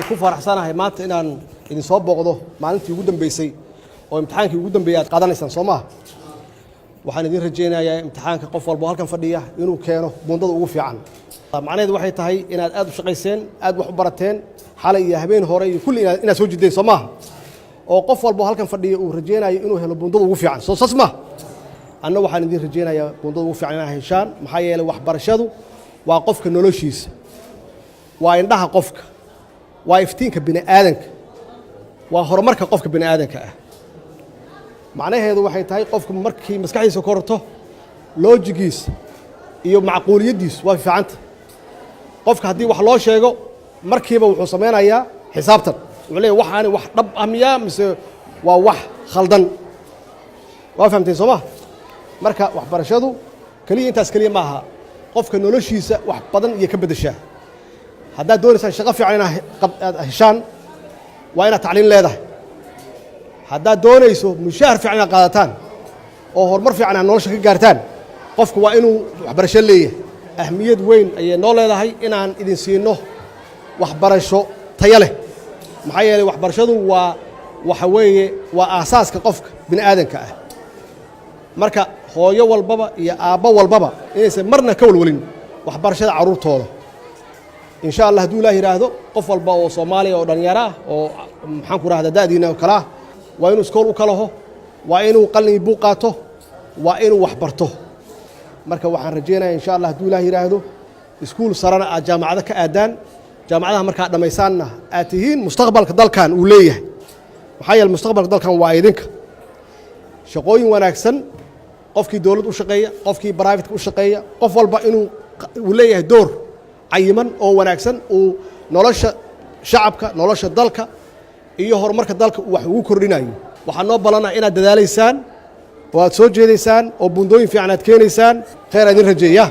ku faraxsanahay maanta inaan idin soo booqdo maalintii ugu dambeysay oo imtixaankii ugu dambeeyay aad qaadanaysaan Soomaa waxaan idin rajeynayaa imtixaanka qof walba halkan fadhiya inuu keeno buundada ugu fiican macnaheedu waxay tahay inaad aad u shaqayseen aad wax u barateen xalay iyo habeen hore iyo kulli inaad soo jideen Soomaa oo qof walba halkan fadhiya uu rajeynayo inuu helo buundada ugu fiican soo sasma anna waxaan idin rajeynayaa buundada ugu fiican inaad heshaan maxaa yeelay waxbarashadu waa qofka noloshiisa waa indhaha qofka waa iftiinka bini aadanka waa horumarka qofka bini aadanka ah macnaheedu waxay tahay qofku markii maskaxdiisa korto loojigiisa iyo macquuliyadiisa waa fiicanta qofka haddii wax loo sheego markiiba wuxuu sameynayaa xisaabtan wuxuu leeyahay waxaani wax dhab ah miyaa mise waa wax khaldan waa fahamteen Soomaa marka waxbarashadu kaliya intaas kaliya maaha qofka noloshiisa wax badan iyo ka bedeshaa haddaad doonaysaan shaqo fiican inaad heshaan waa inaad tacliin leedahay haddaad doonayso mushaahar fiican inaad qaadataan oo horumar fiican aad nolosha ka gaartaan qofku waa inuu waxbarasho leeyahay ahmiyad weyn ayay noo leedahay inaan idin siino waxbarasho tayo leh maxaa yeelay waxbarashadu waxa weeye waa aasaaska qofka bini aadanka ah marka hooyo walbaba iyo aabbo walbaba inaysan marna ka walwalin waxbarashada carruurtooda إن شاء الله دو الله يراهدو قف والبا وصومالي ودنيارا ومحنكو راهدا دادينا وكلاه وإنو سكول وكلاه وإنو قلني بوقاته وإنو وحبرته مركا وحن رجينا إن شاء الله دو الله يراهدو سكول صارنا جامعة كأدان جامعة مركا دميساننا آتيهين مستقبل كدل كان وليه وحيا المستقبل كدل كان وايدنك شقوين وناكسن قفكي دولة وشقية قفكي برايفت وشقية قف والبا إنو وليه دور عيمن أو وناكسن ونولش شعبك نولش دلك iyo horumarka dalka wax uu kordhinayo waxaan noo balana inaad dadaalaysaan oo aad soo jeedaysaan oo buundooyin fiican aad keenaysaan khayr idin rajeeyaa